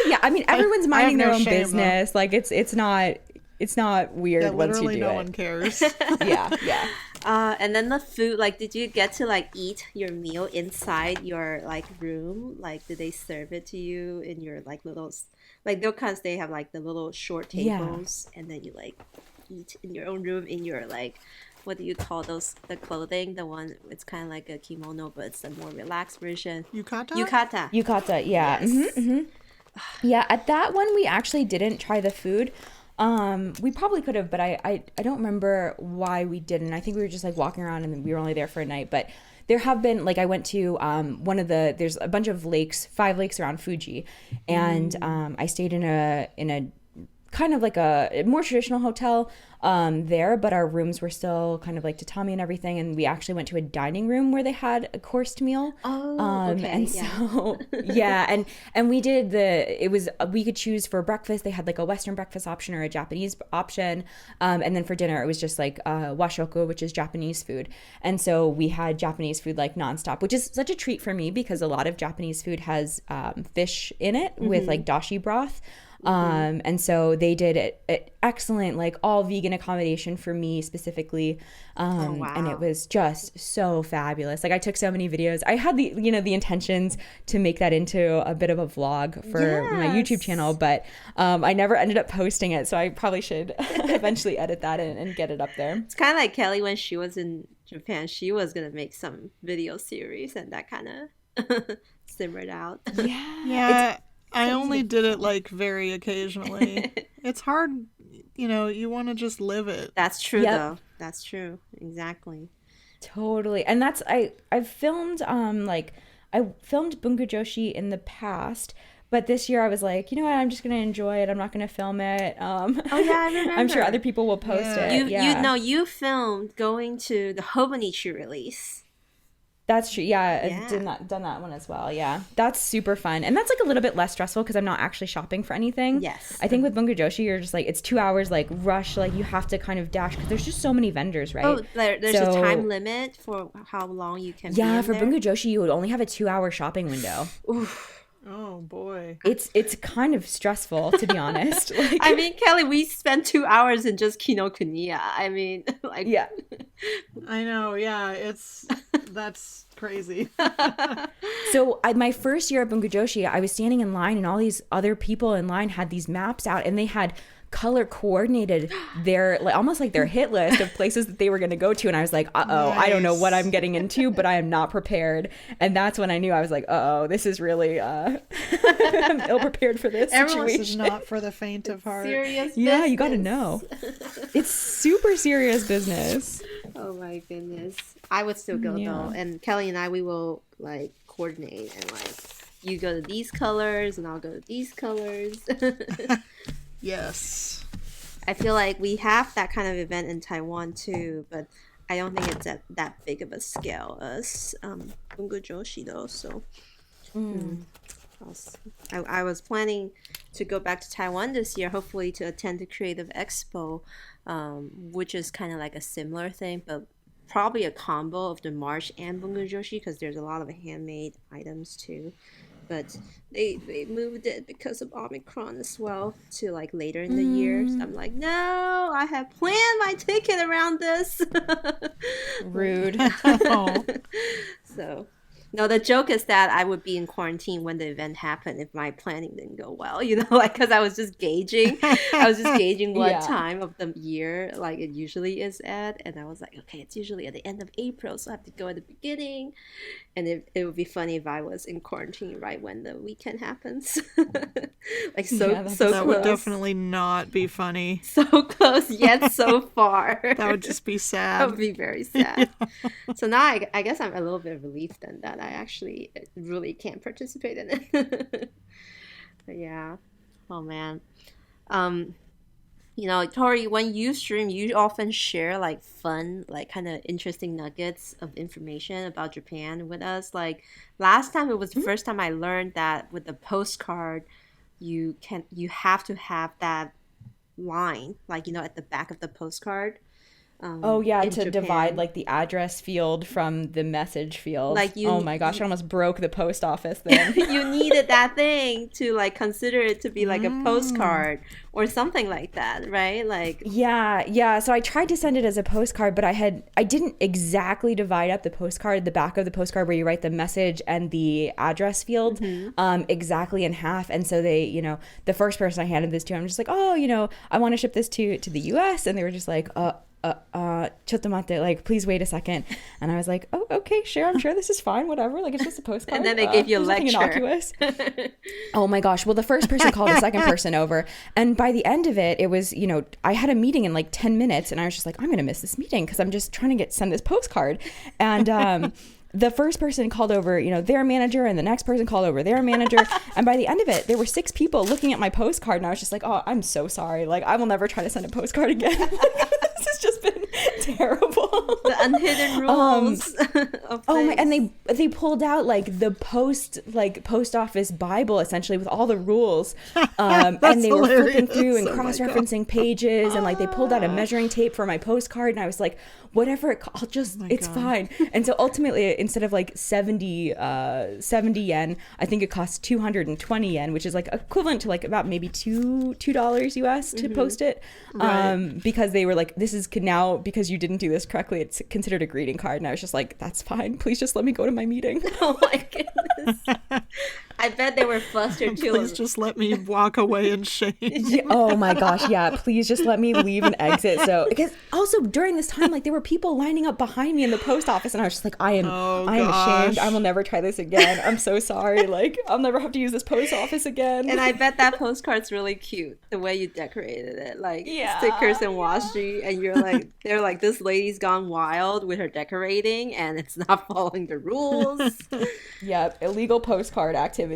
yeah, I mean, everyone's minding their own business. Though. Like it's not weird once you do no it. one cares. Yeah. And then the food, like, did you get to like eat your meal inside your like room? Like, did they serve it to you in your like little, like because they have like the little short tables, and then you like eat in your own room in your like, what do you call those? The clothing, the one it's kind of like a kimono, but it's the more relaxed version. Yukata, yeah. Yes. Yeah, at that one we actually didn't try the food. We probably could have, but I don't remember why we didn't. I think we were just like walking around, and we were only there for a night. But there have been, like, I went to there's a bunch of lakes, 5 lakes around Fuji, and I stayed in a kind of like a more traditional hotel there, but our rooms were still kind of like tatami and everything. And we actually went to a dining room where they had a coursed meal. Okay. And so, yeah. And we did we could choose for breakfast. They had like a Western breakfast option or a Japanese option. And then for dinner, it was just like washoku, which is Japanese food. And so we had Japanese food like nonstop, which is such a treat for me because a lot of Japanese food has fish in it with like dashi broth. And so they did it excellent, like all vegan accommodation for me specifically. And it was just so fabulous. Like I took so many videos. I had the intentions to make that into a bit of a vlog for my YouTube channel, but I never ended up posting it. So I probably should eventually edit that and get it up there. It's kind of like Kelly when she was in Japan. She was going to make some video series and that kind of simmered out. Yeah. I only did it like very occasionally. It's hard, you want to just live it. That's true though. That's true. Exactly. Totally. And I've filmed I filmed Bungu Joshi in the past, but this year I was like, you know what, I'm just going to enjoy it. I'm not going to film it. I remember. I'm sure other people will post it. You filmed going to the Hobonichi release. That's true. Yeah, I've done that one as well. Yeah, that's super fun, and that's like a little bit less stressful because I'm not actually shopping for anything. Yes, I think with Bungu Joshi, you're just like it's 2 hours like rush, like you have to kind of dash because there's just so many vendors, right? Oh, there's a time limit for how long you can. Yeah, be for there? Bungu Joshi, you would only have a 2-hour shopping window. Oof. Oh boy, it's kind of stressful to be honest. Like, I mean, Kelly, we spent 2 hours in just Kinokuniya. I mean, like yeah, I know. Yeah, that's crazy. So my first year at Bungu Joshi, I was standing in line, and all these other people in line had these maps out, and they had color coordinated their almost like their hit list of places that they were going to go to, and I was like, nice. I don't know what I'm getting into, but I am not prepared. And that's when I knew I was like, this is really I'm ill prepared for this situation. This is not for the faint of heart. Serious yeah business. You got to know, it's super serious business. Oh my goodness, I would still go though, and Kelly and I, we will like coordinate and like you go to these colors and I'll go to these colors. Yes. I feel like we have that kind of event in Taiwan too, but I don't think it's at that big of a scale as Bungu Joshi though. So I was planning to go back to Taiwan this year, hopefully to attend the Creative Expo, which is kind of like a similar thing, but probably a combo of the March and Bungu Joshi because there's a lot of handmade items too. But they moved it because of Omicron as well to like later in the year. So I'm like, no, I have planned my ticket around this. Rude. So, no, the joke is that I would be in quarantine when the event happened if my planning didn't go well, like because I was just gauging. What time of the year like it usually is at, and I was like, okay, it's usually at the end of April, so I have to go at the beginning. And it would be funny if I was in quarantine right when the weekend happens. Like so close. That would definitely not be funny. So close yet so far. That would just be sad. That would be very sad. Yeah. So now I guess I'm a little bit relieved then that I actually really can't participate in it. But yeah. Oh man. Tori, when you stream, you often share like fun, like kind of interesting nuggets of information about Japan with us. Like last time, it was the first time I learned that with the postcard, you have to have that line, like at the back of the postcard. To Japan. divide like the address field from the message field. Like oh my gosh, I almost broke the post office then. You needed that thing to like consider it to be like a postcard or something like that, right? Like yeah. So I tried to send it as a postcard, but I didn't exactly divide up the back of the postcard where you write the message and the address field exactly in half. And so they, the first person I handed this to, I'm just like, I want to ship this to the US, and they were just like, chotomate, like please wait a second. And I was like, oh, okay, sure, I'm sure this is fine, whatever, like it's just a postcard. And then they gave you a lecture. Innocuous. Oh my gosh, well the first person called the second person over, and by the end of it, it was, I had a meeting in like 10 minutes, and I was just like, I'm gonna miss this meeting because I'm just trying to send this postcard. And the first person called over, their manager, and the next person called over their manager. And by the end of it, there were 6 people looking at my postcard, and I was just like, oh, I'm so sorry. Like, I will never try to send a postcard again. This has just been terrible. The unhidden rules of Oh my! things. And they pulled out like the post office Bible, essentially, with all the rules. And they were flipping through and cross-referencing pages, and like they pulled out a measuring tape for my postcard, and I was like, whatever, I'll just, it's fine. And so ultimately, instead of like 70 yen, I think it cost 220 yen, which is like equivalent to like about maybe $2 US to post it. Because they were like, this is now, because you didn't do this correctly, it's considered a greeting card. And I was just like, that's fine. Please just let me go to my meeting. Oh my goodness. I bet they were flustered too. Please just let me walk away in shame. Oh my gosh, yeah. Please just let me leave and exit. So, because also during this time, like there were people lining up behind me in the post office, and I was just like, I am ashamed. I will never try this again. I'm so sorry. Like, I'll never have to use this post office again. And I bet that postcard's really cute, the way you decorated it. Like stickers and washi, and you're like, they're like, this lady's gone wild with her decorating, and it's not following the rules. Yep, illegal postcard activity.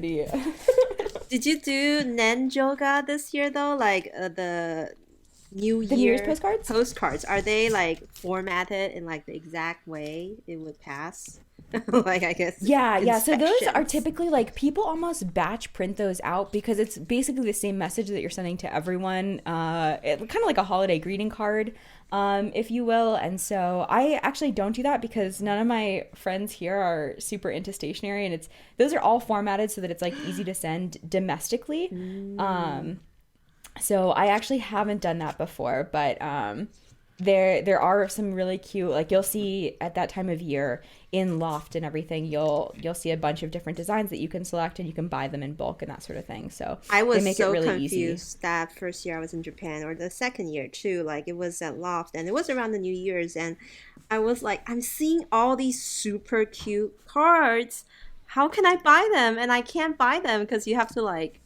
Did you do Nenjoga this year though? Like the New Year's postcards? Postcards, are they like formatted in like the exact way it would pass? Like, I guess. Yeah. So those are typically like people almost batch print those out because it's basically the same message that you're sending to everyone. Kind of like a holiday greeting card, if you will. And so I actually don't do that because none of my friends here are super into stationery, and those are all formatted so that it's like easy to send domestically. So I actually haven't done that before, but there are some really cute, like you'll see at that time of year in Loft and everything, you'll see a bunch of different designs that you can select, and you can buy them in bulk and that sort of thing. So I was they make so it really confused easy. that first year I was in Japan, or the second year too. Like it was at Loft, and it was around the New Year's, and I was like, I'm seeing all these super cute cards. How can I buy them? And I can't buy them because you have to like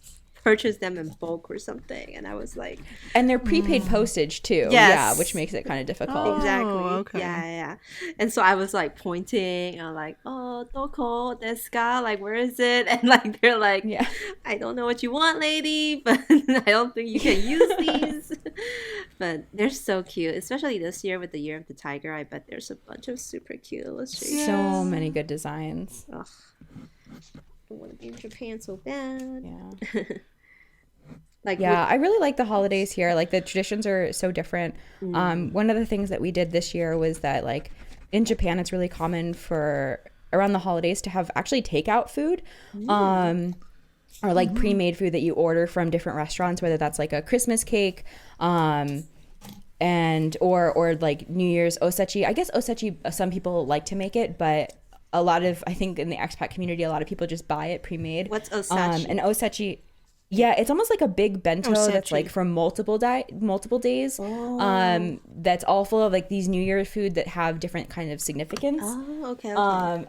purchase them in bulk or something. And I was like, and they're prepaid postage too. Yes. Yeah, which makes it kind of difficult. exactly. okay. Yeah. And so I was like pointing, and I'm like, oh, doko desu ka? Like, where is it? And like they're like, Yeah. I don't know what you want, lady, but I don't think you can use these. But they're so cute, especially this year with the Year of the Tiger. I bet there's a bunch of super cute illustrations. So many good designs. Ugh. I want to be in Japan so bad. Yeah. Like, Yeah, I really like the holidays here. Like the traditions are so different. One of the things that we did this year was that like in Japan, it's really common for around the holidays to have actually takeout food. Or like pre-made food that you order from different restaurants, whether that's like a Christmas cake, and or like New Year's osechi. I guess osechi, some people like to make it, but a lot of, I think in the expat community, a lot of people just buy it pre-made. What's osechi? And osechi, yeah, it's almost like a big bento that's Osechi. like from multiple days. That's all full of like these New Year food that have different kind of significance. Oh, okay.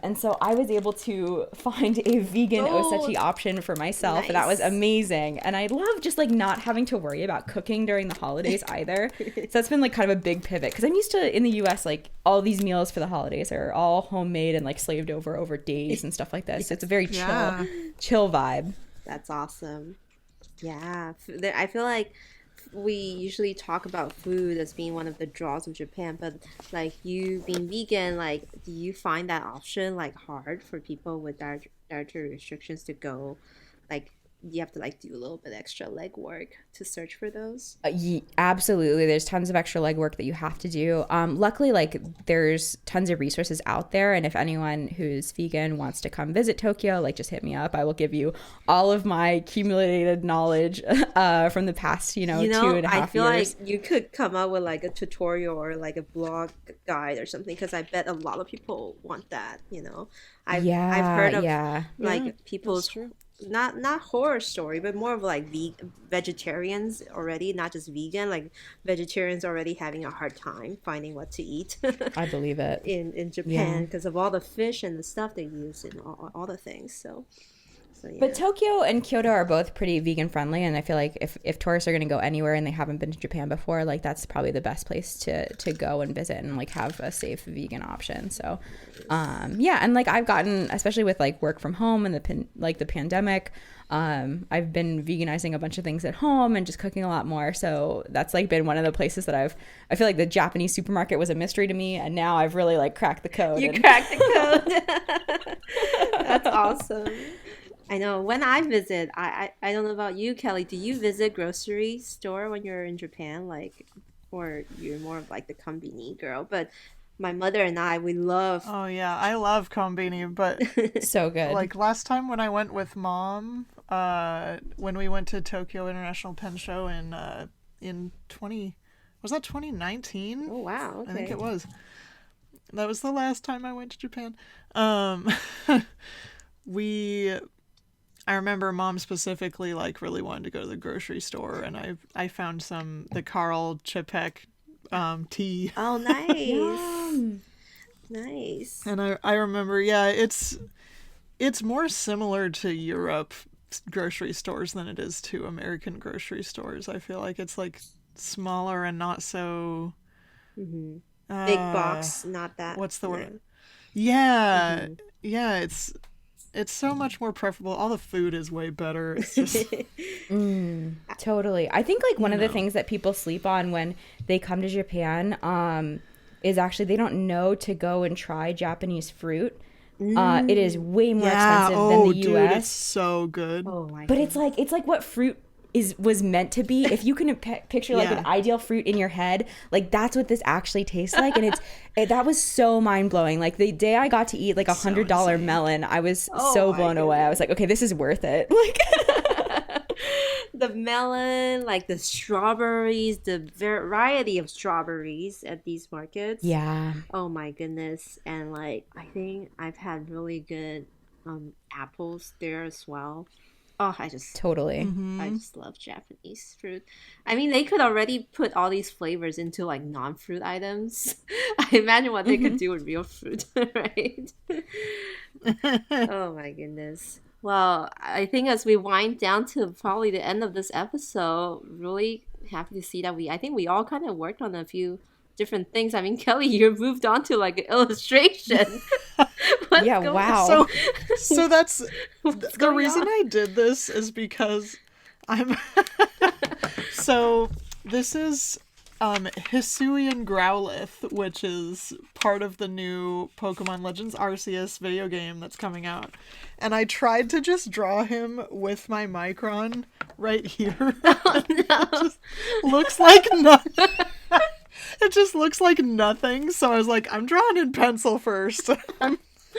And so I was able to find a vegan osechi option for myself, and that was Nice. amazing. And I love just like not having to worry about cooking during the holidays either. So that's been like kind of a big pivot, because I'm used to in the US, like all these meals for the holidays are all homemade and like slaved over days and stuff like this. So it's a very chill vibe. That's awesome. Yeah, I feel like we usually talk about food as being one of the draws of Japan, but like you being vegan, like do you find that option like hard for people with dietary restrictions to go? Like you have to like do a little bit extra legwork to search for those? Absolutely. There's tons of extra legwork that you have to do. Luckily, like there's tons of resources out there. And if anyone who's vegan wants to come visit Tokyo, like just hit me up. I will give you all of my accumulated knowledge from the past, 2.5 I feel years. like you could come up with like a tutorial or like a blog guide or something, because I bet a lot of people want that. I've heard of like people's not horror story, but more of like vegetarians already, not just vegan, like vegetarians already having a hard time finding what to eat I believe it. in Japan because of all the fish and the stuff they use and all the things. So So, yeah. But Tokyo and Kyoto are both pretty vegan friendly, and I feel like if tourists are going to go anywhere and they haven't been to Japan before, like that's probably the best place to go and visit and like have a safe vegan option. So yeah, and like I've gotten, especially with like work from home and the pandemic, I've been veganizing a bunch of things at home and just cooking a lot more. So that's like been one of the places that I feel like the Japanese supermarket was a mystery to me, and now I've really like cracked the code. You cracked the code. That's awesome. I know. When I visit, I don't know about you, Kelly. Do you visit grocery store when you're in Japan, like, or you're more of like the konbini girl? But my mother and I, we love. Oh yeah, I love konbini, but So good. like last time when I went with mom, when we went to Tokyo International Pen Show in 2019? Oh wow! Okay. I think it was. That was the last time I went to Japan. I remember mom specifically like really wanted to go to the grocery store, and I found the Carl Chapek tea. Oh, nice. Nice. And I remember, yeah, it's more similar to Europe grocery stores than it is to American grocery stores. I feel like it's like smaller and not so Big box, not that. What's the word? No. Yeah. Yeah, it's so much more preferable. All the food is way better. It's just Totally. I think like one of the things that people sleep on when they come to Japan is actually they don't know to go and try Japanese fruit. It is way more expensive than the US. Dude, it's so good. Oh my But God. it's like what fruit was meant to be. If you can picture like an ideal fruit in your head, like that's what this actually tastes like. And that was so mind blowing. Like the day I got to eat like $100 melon, I was so blown away. I was like, okay, this is worth it. Like The melon, like the strawberries, the variety of strawberries at these markets. yeah. Oh my goodness. And like I think I've had really good apples there as well. Oh, I just Totally. love Japanese fruit. I mean, they could already put all these flavors into like non-fruit items. I imagine what they could do with real fruit, right? Oh my goodness. Well, I think as we wind down to probably the end of this episode, really happy to see that I think we all kind of worked on a few different things. I mean, Kelly, you moved on to like an illustration. Yeah, wow. So that's the going reason on? I did this is because I'm so this is Hisuian Growlithe, which is part of the new Pokemon Legends Arceus video game that's coming out. And I tried to just draw him with my Micron right here. Oh, no. It just looks like nothing. It just looks like nothing. So I was like, I'm drawing in pencil first.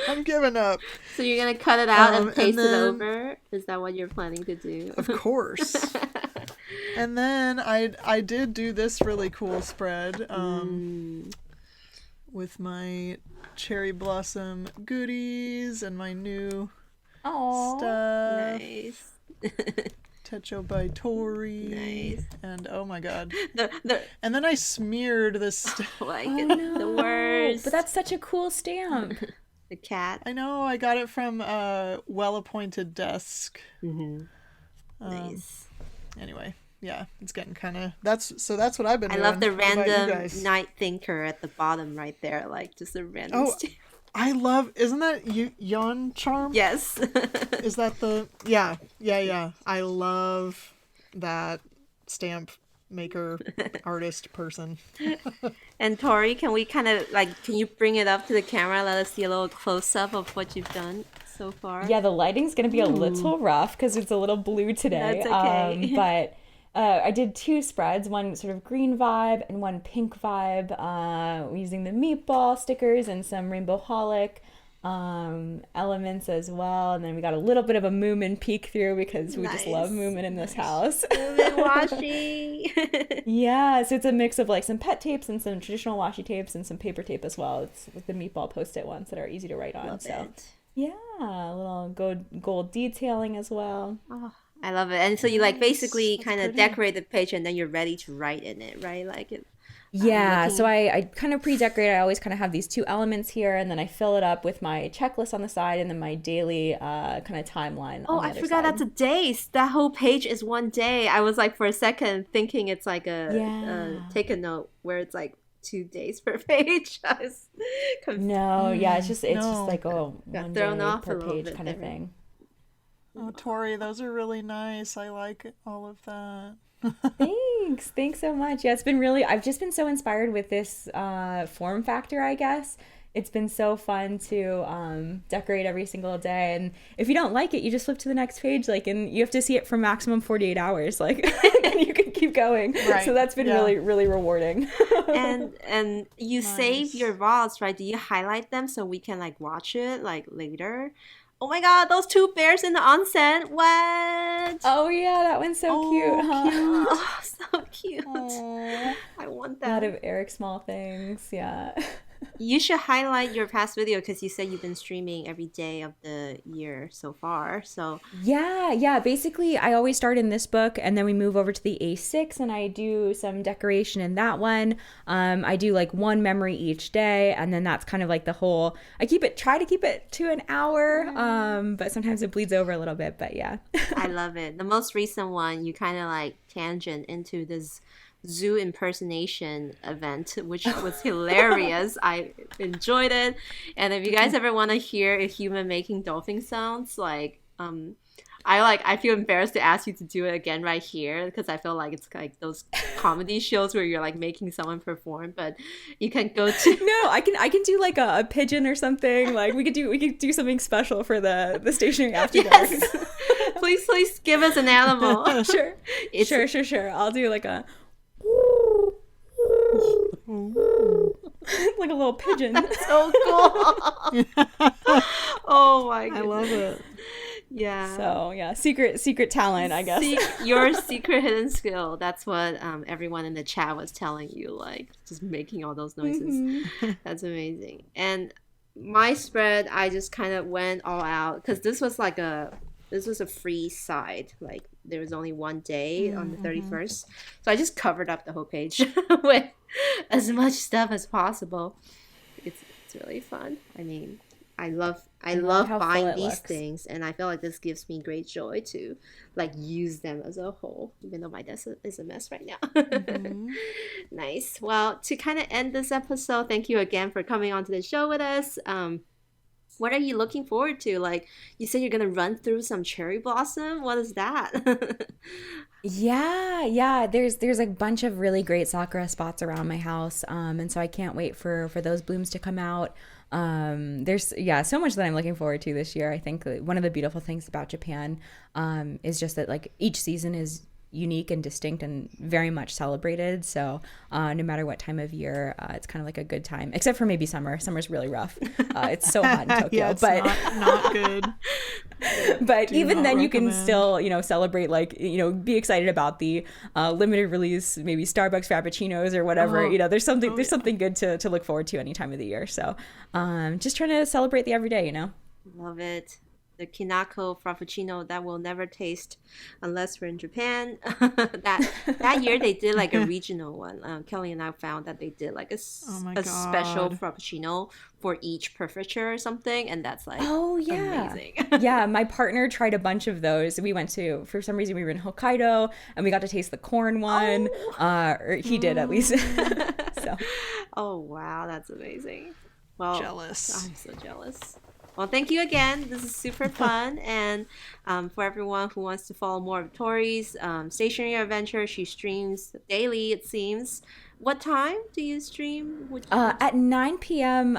I'm giving up. So you're gonna cut it out and and paste it then- over? Is that what you're planning to do? Of course. And then I did do this really cool spread with my cherry blossom goodies and my new Aww. stuff. Nice. Techobytori. Nice. And oh my god. The And then I smeared this like Oh, the no. worst. But that's such a cool stamp. The cat. I know, I got it from a well-appointed desk. Nice. Anyway, yeah, it's getting kind of that's what I've been I doing. love the What about you random guys? night thinker at the bottom right there, like just a random. Oh, I love. Isn't that Yon Charm? Yes. Is that the? Yeah. I love that stamp maker artist person. And Tori, can we kind of like? Can you bring it up to the camera? Let us see a little close up of what you've done so far. Yeah, the lighting's going to be a little rough because it's a little blue today. That's okay. But I did two spreads, one sort of green vibe and one pink vibe, using the meatball stickers and some rainbow holic elements as well. And then we got a little bit of a Moomin peek through because we just love Nice. Moomin in this house. Moving washi. Yeah, so it's a mix of like some pet tapes and some traditional washi tapes and some paper tape as well. It's with the meatball post-it ones that are easy to write on. Love so it. yeah, a little gold detailing as well. Oh, I love it. And so you like basically That's kind of pretty. decorate the page and then you're ready to write in it, right? Like it Yeah, looking. so I kind of pre-decorate. I always kind of have these two elements here, and then I fill it up with my checklist on the side, and then my daily kind of timeline Oh, on the I other forgot side. that's a days. That whole page is one day. I was like for a second thinking it's like a Yeah. take a note where it's like 2 days per page. I was No, yeah, it's just No. like got one thrown day off a per little page bit kind of there. thing. Oh, Tori, those are really nice. I like all of that. Thanks so much. Yeah, it's been really. I've just been so inspired with this form factor. I guess it's been so fun to decorate every single day. And if you don't like it, you just flip to the next page. Like, and you have to see it for maximum 48 hours. Like, and you can keep going. So Right. that's been Yeah. really rewarding. And you save Nice. your VODs, right? Do you highlight them so we can like watch it like later? Oh my god, those two bears in the onsen. What? Oh yeah, that one's so cute, Oh, huh? cute. Oh, so cute. Aw. I want A lot that. of Eric Small things. Yeah. You should highlight your past video because you said you've been streaming every day of the year so far. So, Yeah. Basically, I always start in this book, and then we move over to the A6, and I do some decoration in that one. I do like one memory each day, and then that's kind of like the whole. Try to keep it to an hour, but sometimes it bleeds over a little bit. But yeah. I love it. The most recent one, you kind of like tangent into this zoo impersonation event, which was hilarious. I enjoyed it. And if you guys ever want to hear a human making dolphin sounds, I feel embarrassed to ask you to do it again right here because I feel like it's like those comedy shows where you're like making someone perform, but you can go to No, I can do like a pigeon or something. Like we could do something special for the Stationery After Dark. yes. Please give us an animal. Sure. It's Sure. I'll do like a like a little pigeon. so cool. Oh my I love goodness. it. Yeah. So yeah, secret talent, I guess. Your secret hidden skill. That's what everyone in the chat was telling you, like just making all those noises. That's amazing. And my spread, I just kind of went all out because this was a free side. Like there was only one day on the 31st, so I just covered up the whole page with as much stuff as possible. It's really fun. I mean, I love love how full buying it these looks. things, and I feel like this gives me great joy to like use them as a whole, even though my desk is a mess right now. Nice. Well, to kind of end this episode, thank you again for coming on to the show with us. What are you looking forward to? Like you said, you're gonna run through some cherry blossom. What is that? Yeah. There's a bunch of really great sakura spots around my house, and so I can't wait for those blooms to come out. There's so much that I'm looking forward to this year. I think that one of the beautiful things about Japan is just that like each season is unique and distinct and very much celebrated. So no matter what time of year, it's kind of like a good time, except for maybe summer. Summer's really rough. It's so hot in Tokyo, Yeah, it's but not good. but Do even not then you can recommend. still celebrate, like be excited about the limited release, maybe Starbucks Frappuccinos or whatever. Oh. There's something good to look forward to any time of the year. So just trying to celebrate the everyday. Love it. The Kinako Frappuccino that we'll never taste unless we're in Japan. that year they did like a regional one. Kelly and I found that they did like Oh my a special God. Frappuccino for each prefecture or something, and that's like Oh yeah. amazing. Yeah, my partner tried a bunch of those. For some reason we were in Hokkaido and we got to taste the corn one. Or he did at least. So Oh wow, that's amazing. Well, Jealous. I'm so jealous. Well, thank you again. This is super fun. And for everyone who wants to follow more of Tori's stationery adventure, she streams daily, it seems. What time do you stream? at 9 p.m.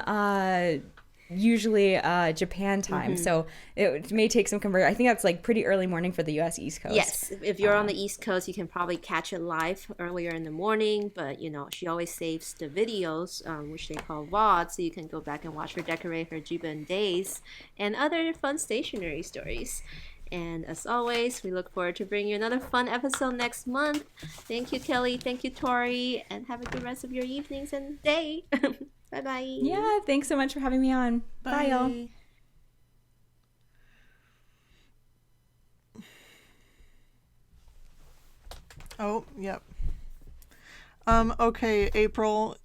Usually Japan time, so it may take some convert. I think that's like pretty early morning for the U.S. East Coast. Yes, if you're on the East Coast, you can probably catch it live earlier in the morning. But she always saves the videos, which they call VOD, so you can go back and watch her decorate her Juban days and other fun stationery stories. And as always, we look forward to bringing you another fun episode next month. Thank you, Kelly. Thank you, Tori. And have a good rest of your evenings and day. Bye-bye. Yeah, thanks so much for having me on. Bye y'all. Oh, yep. Okay, April,